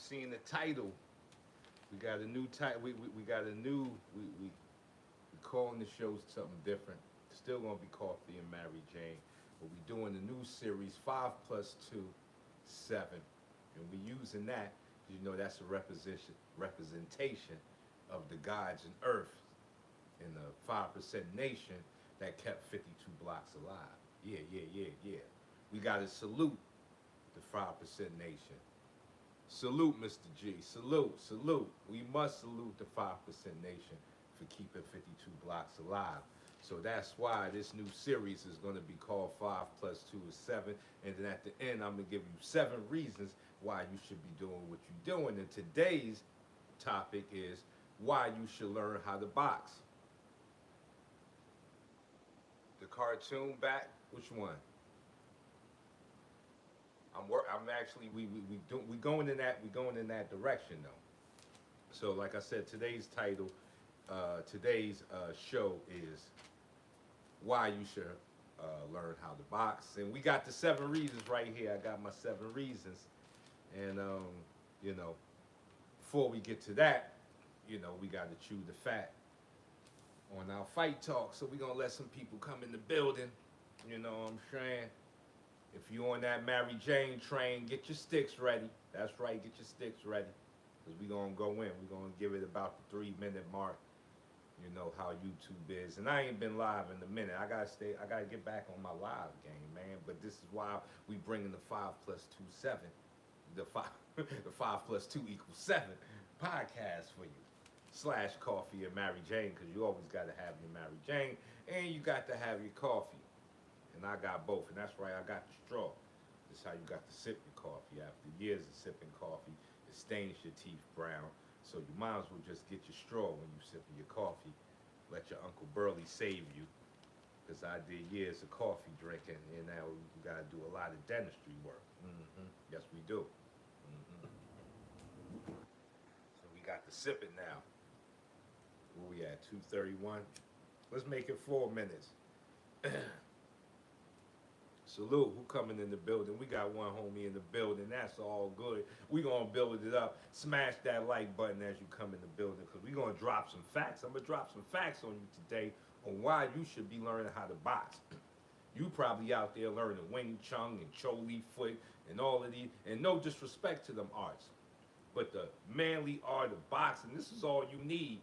seen the title. We got a new title. We got a new. We calling the show something different. Still gonna be Coffee and Mary Jane, but we doing the new series 5 + 2 7, and we using that. You know that's a representation of the gods and earth in the 5% nation that kept 52 blocks alive. Yeah, yeah, yeah, yeah. We gotta salute the 5% nation. Salute, Mr. G. Salute, salute. We must salute the 5% nation for keeping 52 blocks alive. So that's why this new series is going to be called 5 + 2 is 7. And then at the end, I'm going to give you 7 reasons why you should be doing what you're doing. And today's topic is why you should learn how to box. The cartoon back, which one? I'm actually we going in that direction though. So like I said, today's title, today's show is why you should learn how to box, and we got the 7 reasons right here. I got my 7 reasons, and you know, before we get to that, we got to chew the fat on our fight talk. So we gonna let some people come in the building. You know what I'm saying? If you on that Mary Jane train, get your sticks ready. That's right, get your sticks ready. Because we going to go in. We're going to give it about the 3-minute mark. You know how YouTube is. And I ain't been live in a minute. I got to get back on my live game, man. But this is why we bringing the 5 + 2 7. The 5, the 5 + 2 = 7 podcast for you. / Coffee and Mary Jane. Because you always got to have your Mary Jane. And you got to have your coffee. And I got both, and that's right, I got the straw. This is how you got to sip your coffee. After years of sipping coffee, it stains your teeth brown. So you might as well just get your straw when you sipping your coffee. Let your Uncle Burly save you. Because I did years of coffee drinking, and now we got to do a lot of dentistry work. Yes, we do. So we got to sip it now. Where we at, 2:31? Let's make it 4 minutes. Salute, who coming in the building? We got one homie in the building. That's all good. We gonna build it up. Smash that like button as you come in the building, because we gonna drop some facts. I'm gonna drop some facts on you today on why you should be learning how to box. You probably out there learning Wing Chun and Choli Foot and all of these, and no disrespect to them arts, but the manly art of boxing, this is all you need,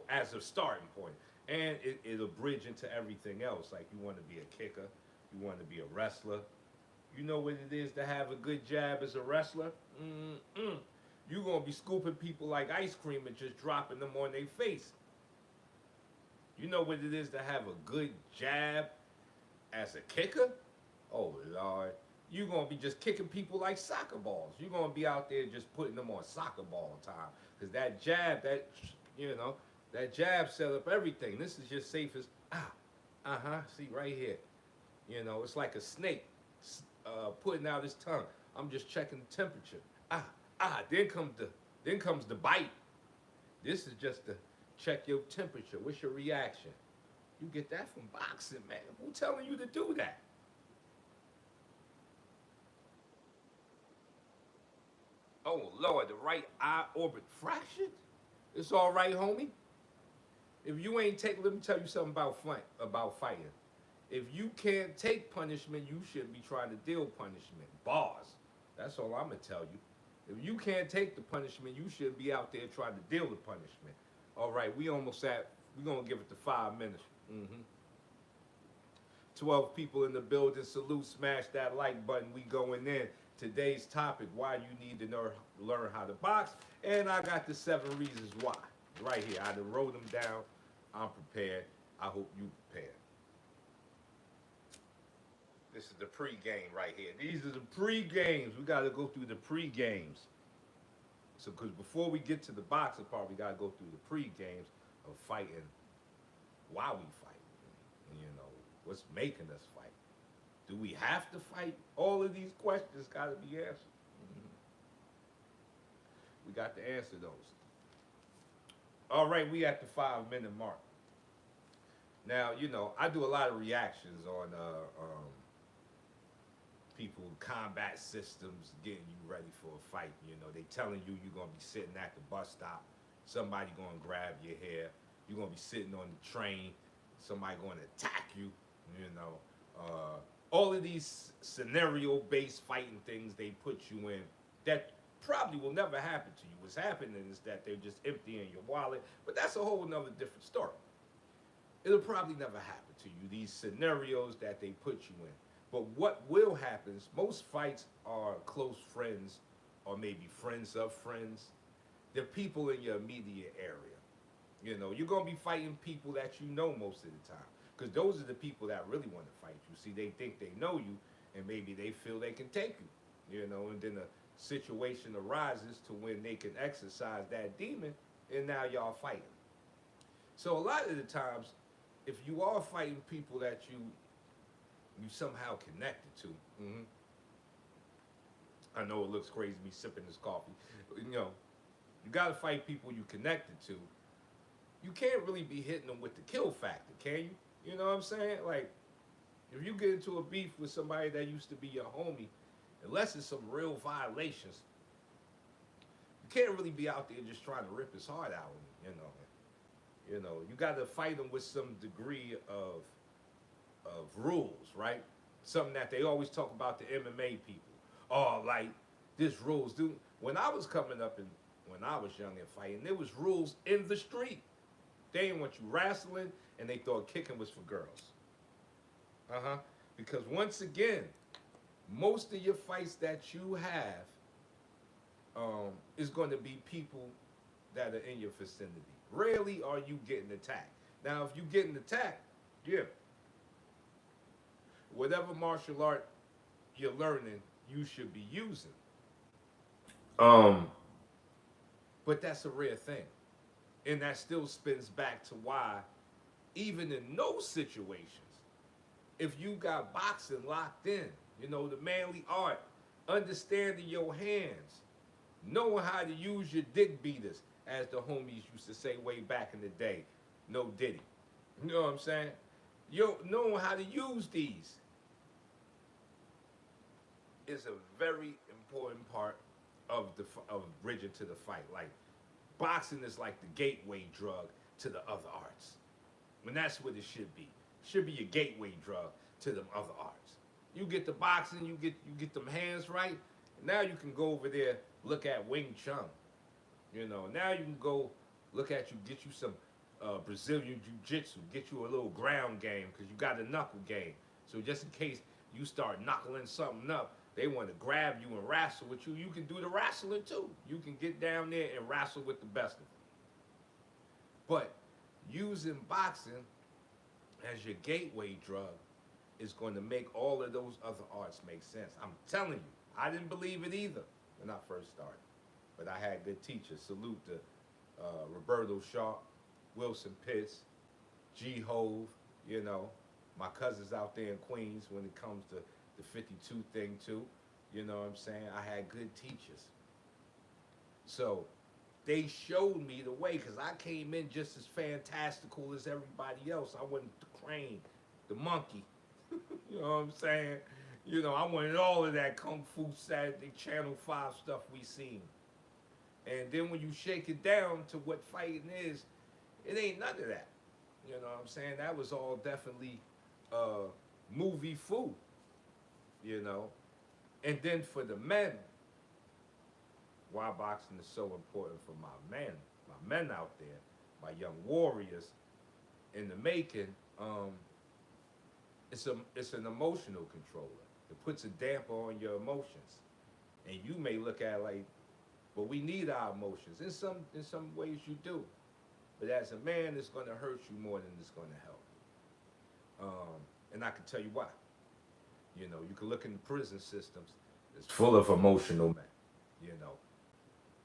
as a starting point. And it'll bridge into everything else. Like you want to be a kicker, you want to be a wrestler. You know what it is to have a good jab as a wrestler? You're going to be scooping people like ice cream and just dropping them on their face. You know what it is to have a good jab as a kicker? Oh, Lord. You're going to be just kicking people like soccer balls. You're going to be out there just putting them on soccer ball time. Because that jab, that jab set up everything. This is just safe as, see right here. It's like a snake putting out his tongue. I'm just checking the temperature. Then comes the bite. This is just to check your temperature. What's your reaction? You get that from boxing, man. Who telling you to do that? Oh, Lord, the right eye orbit fractured? It's all right, homie. If you ain't take, let me tell you something about fighting. If you can't take punishment, you shouldn't be trying to deal punishment. Bars. That's all I'm gonna tell you. If you can't take the punishment, you should be out there trying to deal the punishment. All right, we almost at. We're gonna give it to 5 minutes. 12 people in the building. Salute. Smash that like button. We going in. Today's topic: why you need to learn how to box, and I got the 7 reasons why. Right here, I done wrote them down. I'm prepared. I hope you prepared. This is the pre-game right here. These are the pre-games. We got to go through the pre-games. So, because before we get to the boxing part, we got to go through the pre-games of fighting while we fight. And, what's making us fight? Do we have to fight? All of these questions got to be answered. We got to answer those. All right, we at the 5-minute mark. Now, I do a lot of reactions on people, combat systems getting you ready for a fight. You know, they telling you you're gonna be sitting at the bus stop, somebody gonna grab your hair, you're gonna be sitting on the train, somebody gonna attack you. You know, all of these scenario-based fighting things they put you in that probably will never happen to you. What's happening is that they're just emptying your wallet, but that's a whole nother different story. It'll probably never happen to you, these scenarios that they put you in. But what will happen is most fights are close friends or maybe friends of friends. They're people in your immediate area. You know, you're going to be fighting people that you know most of the time. Because those are the people that really want to fight you. See, they think they know you, and maybe they feel they can take you. You know, and then a situation arises to when they can exercise that demon, and now y'all fighting. So a lot of the times, if you are fighting people that you somehow connected to, I know it looks crazy me sipping this coffee. You know, you got to fight people you connected to. You can't really be hitting them with the kill factor, can you? You know what I'm saying? Like, if you get into a beef with somebody that used to be your homie, unless it's some real violations, you can't really be out there just trying to rip his heart out. You know, you got to fight him with some degree of rules, right? Something that they always talk about the MMA people. Oh, like this rules, dude. When I was coming up and when I was young and fighting, there was rules in the street. They didn't want you wrestling, and they thought kicking was for girls. Because once again, most of your fights that you have is going to be people that are in your vicinity. Rarely are you getting attacked. Now, if you getting attacked, yeah, whatever martial art you're learning, you should be using. But that's a rare thing. And that still spins back to why, even in those situations, if you got boxing locked in, you know, the manly art, understanding your hands, knowing how to use your dick beaters, as the homies used to say way back in the day, no diddy. You know what I'm saying? Knowing how to use these is a very important part of bridging to the fight. Like, boxing is like the gateway drug to the other arts. And that's what it should be. It should be your gateway drug to them other arts. You get the boxing, you get them hands right, and now you can go over there, look at Wing Chun. You know, now you can go get you some Brazilian Jiu-Jitsu, get you a little ground game, because you got a knuckle game. So just in case you start knuckling something up, they want to grab you and wrestle with you, you can do the wrestling too. You can get down there and wrestle with the best of them. But using boxing as your gateway drug is going to make all of those other arts make sense. I'm telling you, I didn't believe it either when I first started. But I had good teachers. Salute to Roberto Shaw, Wilson Pitts, G. Hove, you know, my cousins out there in Queens when it comes to the 52 thing too. You know what I'm saying? I had good teachers. So they showed me the way, because I came in just as fantastical as everybody else. I wasn't the crane, the monkey. You know what I'm saying? You know, I wanted all of that Kung Fu Saturday Channel 5 stuff we seen. And then when you shake it down to what fighting is, it ain't none of that. You know what I'm saying? That was all definitely movie food, you know. And then for the men, why boxing is so important for my men out there, my young warriors in the making, it's an emotional controller. It puts a damper on your emotions. And you may look at it like, but we need our emotions. In some ways you do. But as a man, it's going to hurt you more than it's going to help. And I can tell you why. You know, you can look in the prison systems. It's full of emotional men. You know,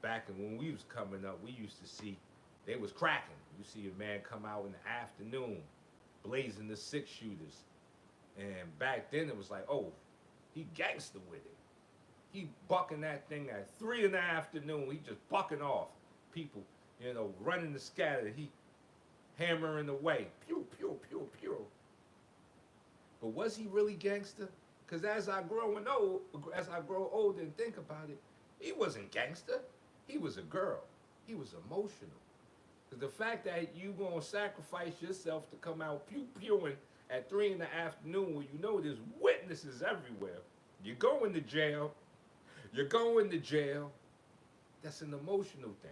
back when we was coming up, we used to see, they was cracking. You see a man come out in the afternoon, blazing the 6-shooters. And back then it was like, oh, he gangster with it. He bucking that thing at 3 in the afternoon. He just bucking off people, you know, running the scatter. He hammering away. Pew, pew, pew, pew. But was he really gangster? Because as I grow older and think about it, he wasn't gangster. He was a girl. He was emotional. Because the fact that you gonna sacrifice yourself to come out pew pewing at 3 in the afternoon when you know there's witnesses everywhere, you're going to jail. You're going to jail. That's an emotional thing.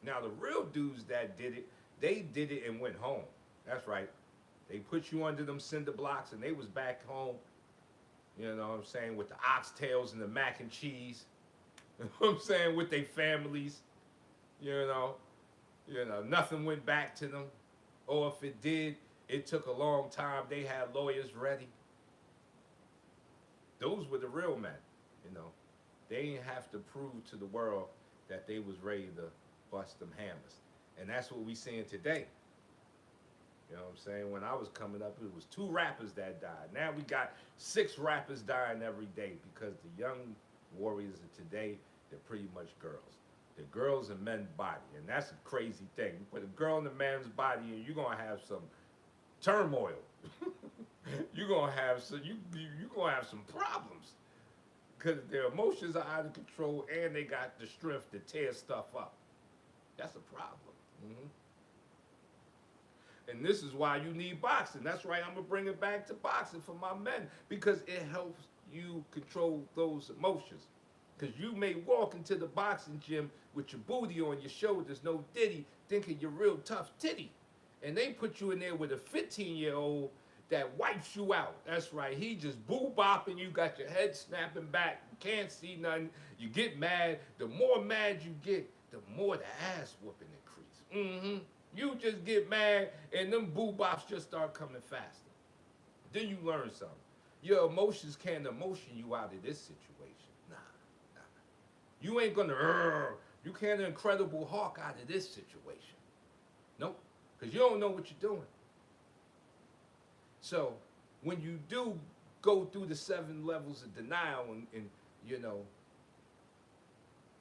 Now the real dudes that did it, they did it and went home. That's right. They put you under them cinder blocks and they was back home. You know what I'm saying? With the oxtails and the mac and cheese. You know what I'm saying? With their families. You know. Nothing went back to them. Or if it did, it took a long time. They had lawyers ready. Those were the real men. You know. They didn't have to prove to the world that they was ready to bust them hammers. And that's what we seeing today. You know what I'm saying? When I was coming up, it was 2 rappers that died. Now we got 6 rappers dying every day because the young warriors of today, they're pretty much girls. They're girls in men's body, and that's a crazy thing. You put a girl in a man's body, and you're gonna have some turmoil. You're gonna have some problems because their emotions are out of control, and they got the strength to tear stuff up. That's a problem. Mm-hmm. And this is why you need boxing. That's right, I'm going to bring it back to boxing for my men because it helps you control those emotions. Because you may walk into the boxing gym with your booty on your shoulders, no diddy, thinking you're real tough titty. And they put you in there with a 15-year-old that wipes you out. That's right, he just boo-bopping, you got your head snapping back, you can't see nothing, you get mad. The more mad you get, the more the ass whooping increase. Mm-hmm. You just get mad and them boo-bops just start coming faster. Then you learn something. Your emotions can't emotion you out of this situation. Nah. You ain't gonna, you can't Incredible Hulk out of this situation. Nope, because you don't know what you're doing. So when you do go through the 7 levels of denial and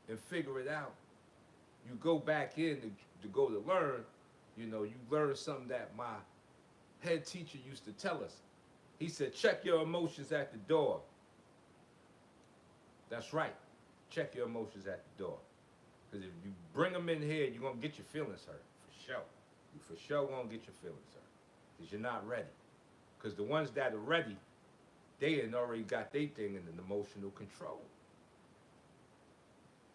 and figure it out, you go back in to go to learn. You learn something that my head teacher used to tell us. He said, check your emotions at the door. That's right. Check your emotions at the door. Because if you bring them in here, you're going to get your feelings hurt. For sure. You for sure going to get your feelings hurt. Because you're not ready. Because the ones that are ready, they had already got their thing in an emotional control.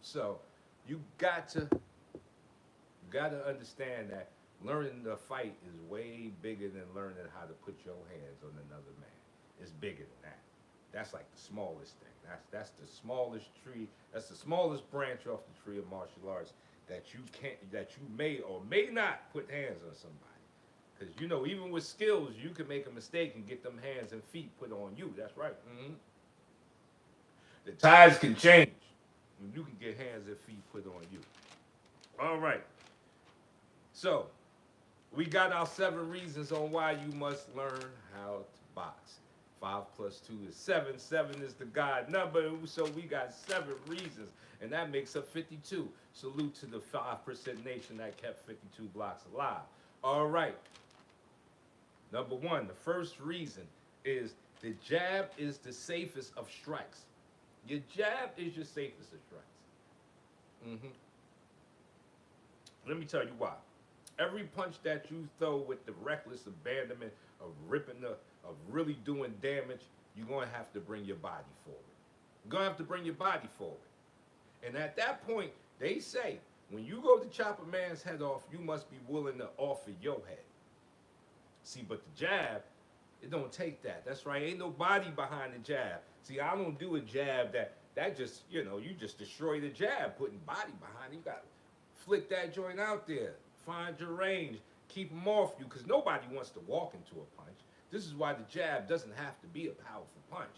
So you got to understand that learning to fight is way bigger than learning how to put your hands on another man. It's bigger than that. That's like the smallest thing. That's the smallest tree. That's the smallest branch off the tree of martial arts that you may or may not put hands on somebody. Because even with skills, you can make a mistake and get them hands and feet put on you. That's right. Mm-hmm. The tides can change. You can get hands and feet put on you. All right. So, we got our 7 reasons on why you must learn how to box. 5 plus 2 is 7. 7 is the God number. So we got 7 reasons. And that makes up 52. Salute to the 5% nation that kept 52 blocks alive. All right. Number 1, the first reason is the jab is the safest of strikes. Your jab is your safest of strikes. Mm-hmm. Let me tell you why. Every punch that you throw with the reckless abandonment of of really doing damage, you're going to have to bring your body forward. You're going to have to bring your body forward. And at that point, they say, when you go to chop a man's head off, you must be willing to offer your head. See, but the jab, it don't take that. That's right. Ain't no body behind the jab. See, I don't do a jab that just, you just destroy the jab, putting body behind it. You got to flick that joint out there. Find your range. Keep them off you, because nobody wants to walk into a punch. This is why the jab doesn't have to be a powerful punch.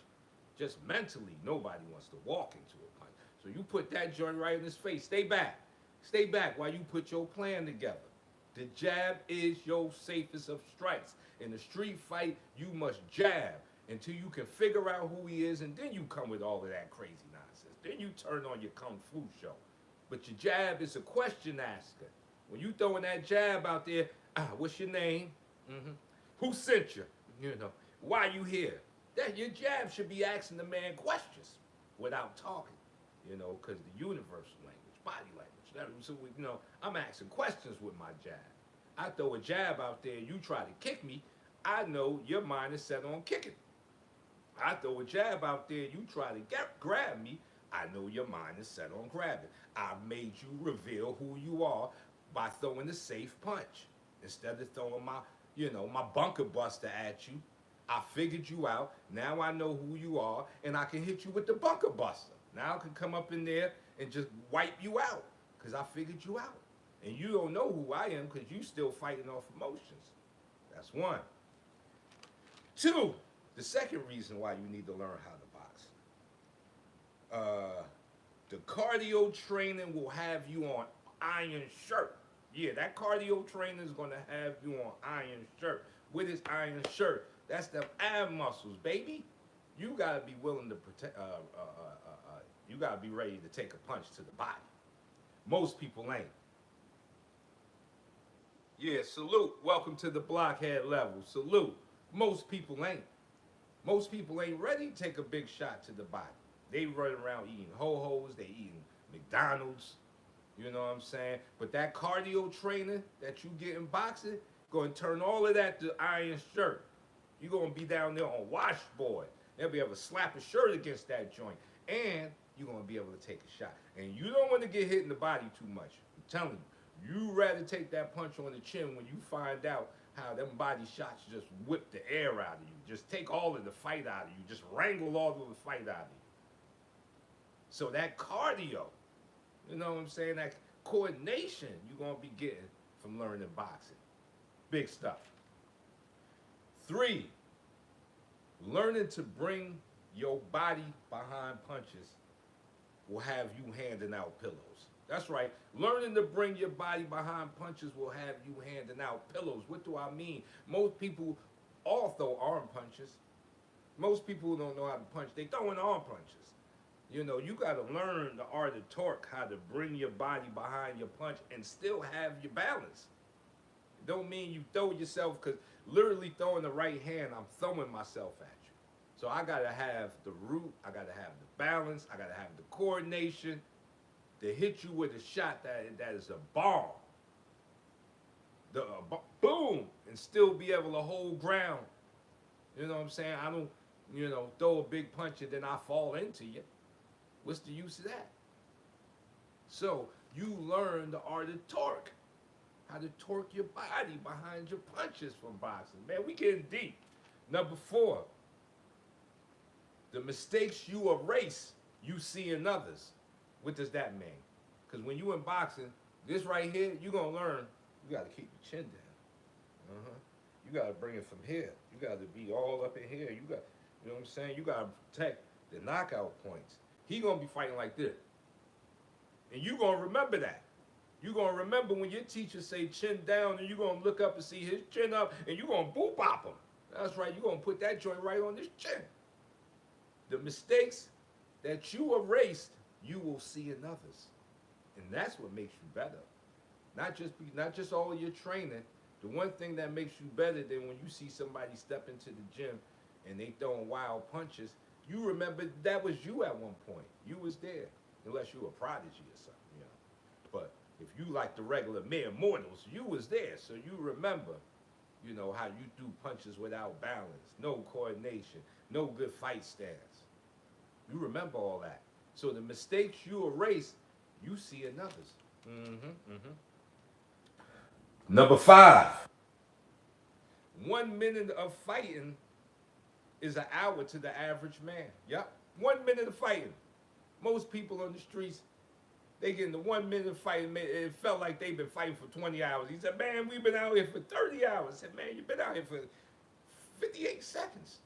Just mentally, nobody wants to walk into a punch. So you put that joint right in his face. Stay back. Stay back while you put your plan together. The jab is your safest of strikes. In a street fight, you must jab until you can figure out who he is, and then you come with all of that crazy nonsense. Then you turn on your kung fu show. But your jab is a question asker. When you throwing that jab out there, what's your name? Mm-hmm. Who sent you? Why you here? That your jab should be asking the man questions without talking, because the universal language, body language. So, I'm asking questions with my jab. I throw a jab out there, you try to kick me, I know your mind is set on kicking. I throw a jab out there, you try to grab me, I know your mind is set on grabbing. I've made you reveal who you are by throwing a safe punch. Instead of throwing my bunker buster at you, I figured you out. Now I know who you are, and I can hit you with the bunker buster. Now I can come up in there and just wipe you out, because I figured you out. And you don't know who I am because you still fighting off emotions. That's one. Two, the second reason why you need to learn how to box. The cardio training will have you on iron shirt. Yeah, that cardio training is going to have you on iron shirt. What is iron shirt? That's the ab muscles, baby. You got to be willing to protect. You got to be ready to take a punch to the body. Most people ain't. Yeah, salute. Welcome to the blockhead level. Salute. Most people ain't. Most people ain't ready to take a big shot to the body. They run around eating ho-hos. They eating McDonald's. You know what I'm saying? But that cardio training that you get in boxing, going to turn all of that to iron shirt. You're going to be down there on washboard. They'll be able to slap a shirt against that joint. And you're going to be able to take a shot. And you don't want to get hit in the body too much. I'm telling you. You rather take that punch on the chin when you find out how them body shots just whip the air out of you. Just take all of the fight out of you. Just wrangle all of the fight out of you. So that cardio, you know what I'm saying, that coordination you're going to be getting from learning boxing. Big stuff. 3, learning to bring your body behind punches will have you handing out pillows. That's right. Learning to bring your body behind punches will have you handing out pillows. What do I mean? Most people all throw arm punches. Most people don't know how to punch. They throw in arm punches. You got to learn the art of torque, how to bring your body behind your punch and still have your balance. It don't mean you throw yourself, because literally throwing the right hand, I'm throwing myself at you. So I got to have the root, I got to have the balance, I got to have the coordination to hit you with a shot that is a bomb. Boom, and still be able to hold ground. You know what I'm saying? I don't, throw a big punch and then I fall into you. What's the use of that? So you learn the art of torque. How to torque your body behind your punches from boxing. Man, we getting deep. Number 4, the mistakes you erase, you see in others. What does that mean? Because when you in boxing, this right here, you're going to learn, you got to keep your chin down. You got to bring it from here. You got to be all up in here. You know what I'm saying? You got to protect the knockout points. He going to be fighting like this. And you going to remember that. You're going to remember when your teacher say chin down, and you're going to look up and see his chin up, and you're going to boop bop him. That's right. You're going to put that joint right on his chin. The mistakes that you erased, you will see in others. And that's what makes you better. Not just all of your training. The one thing that makes you better than when you see somebody step into the gym and they throwing wild punches, you remember that was you at one point. You was there, unless you were a prodigy or something, But if you like the regular mere mortals, you was there, so you remember, how you do punches without balance, no coordination, no good fight stance. You remember all that. So the mistakes you erase, you see in others. Number 5, 1 minute of fighting is an hour to the average man. Yep, 1 minute of fighting. Most people on the streets, they get into 1 minute of fighting. It felt like they've been fighting for 20 hours. He said, man, we've been out here for 30 hours. I said, man, you've been out here for 58 seconds.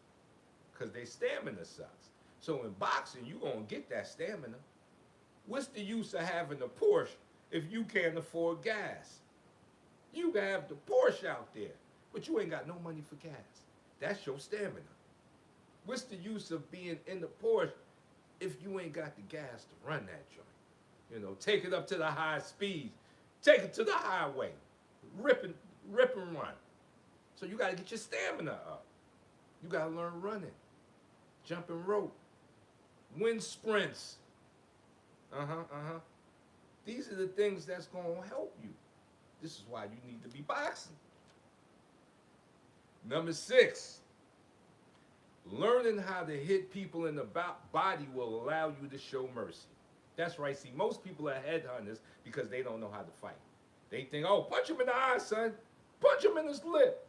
Because their stamina sucks. So in boxing, you're going to get that stamina. What's the use of having a Porsche if you can't afford gas? You can have the Porsche out there, but you ain't got no money for gas. That's your stamina. What's the use of being in the Porsche if you ain't got the gas to run that joint? Take it up to the high speeds. Take it to the highway. Rip and run. So you got to get your stamina up. You got to learn running. jumping rope, wind sprints. These are the things that's going to help you. This is why you need to be boxing. Number 6, learning how to hit people in the body will allow you to show mercy. That's right. See, most people are headhunters because they don't know how to fight. They think, oh, punch him in the eye, son. Punch him in his lip.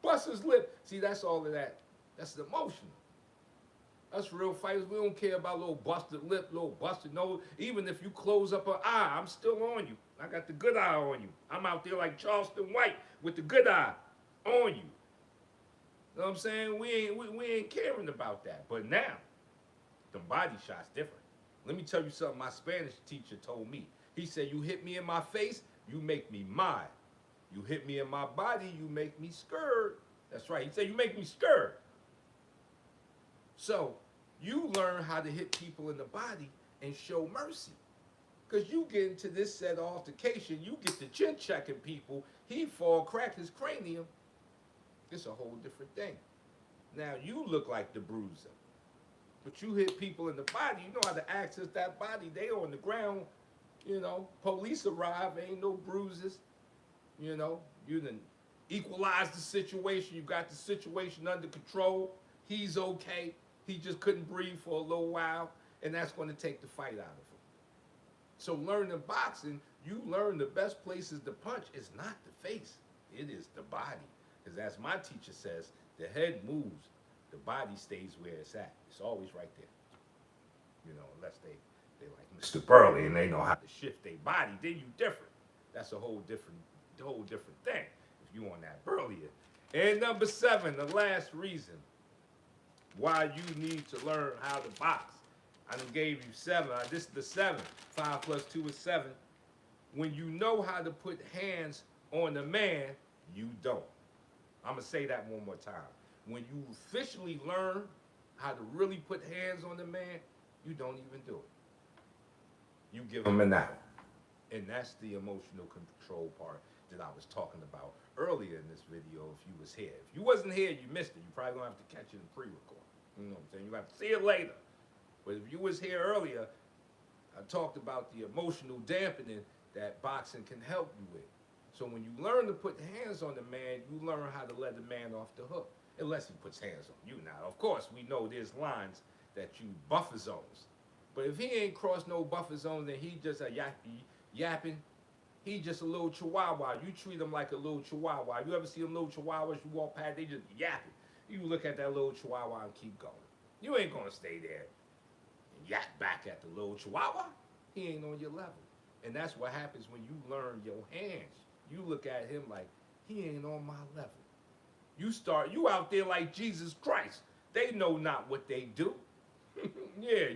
Bust his lip. See, that's all of that. That's emotional. Us real fighters, we don't care about little busted lip, little busted nose. Even if you close up an eye, I'm still on you. I got the good eye on you. I'm out there like Charleston White with the good eye on you. You know what I'm saying? We ain't caring about that. But now, the body shot's different. Let me tell you something my Spanish teacher told me. He said, you hit me in my face, you make me mad. You hit me in my body, you make me scared. That's right. He said, you make me scared. So, you learn how to hit people in the body and show mercy. Because you get into this set of altercation, you get the chin checking people, he fall, crack his cranium. It's a whole different thing. Now, you look like the bruiser. But you hit people in the body, you know how to access that body. They on the ground, you know, police arrive, ain't no bruises. You know, you done equalize the situation, you got the situation under control. He's okay. He just couldn't breathe for a little while, and that's going to take the fight out of him. So learning boxing, you learn the best places to punch is not the face. It is the body. Because as my teacher says, the head moves, the body stays where it's at. It's always right there. You know, unless they like Mr. Burly and they know how to shift their body, then you different. That's a whole different thing if you on that Burly. And number 7, the last reason why you need to learn how to box. I done gave you 7. This is the 7. 5 plus 2 is 7. When you know how to put hands on the man, you don't. I'm going to say that one more time. When you officially learn how to really put hands on the man, you don't even do it. You give him an out. And that's the emotional control part that I was talking about earlier in this video if you was here. If you wasn't here, you missed it. You probably going to have to catch it in pre-record. You know what I'm saying? You're going to have to see it later. But if you was here earlier, I talked about the emotional dampening that boxing can help you with. So when you learn to put hands on the man, you learn how to let the man off the hook. Unless he puts hands on you. Now, of course, we know there's lines that you buffer zones. But if he ain't crossed no buffer zones and he just a yapping, he just a little chihuahua. You treat him like a little chihuahua. You ever see them little chihuahuas you walk past, they just yapping. You look at that little chihuahua and keep going. You ain't going to stay there and yap back at the little chihuahua. He ain't on your level. And that's what happens when you learn your hands. You look at him like, he ain't on my level. You out there like Jesus Christ. They know not what they do. Yeah.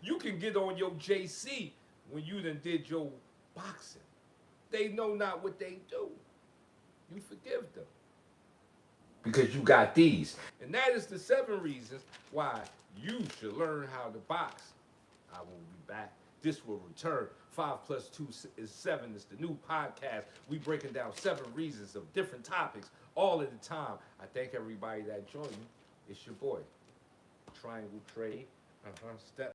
You can get on your JC when you done did your boxing. They know not what they do. You forgive them. Because you got these. And that is the 7 reasons why you should learn how to box. I will be back. This will return. 5 plus 2 is 7. It's the new podcast. We breaking down 7 reasons of different topics all at the time. I thank everybody that joined me. It's your boy, Triangle Trade. Step.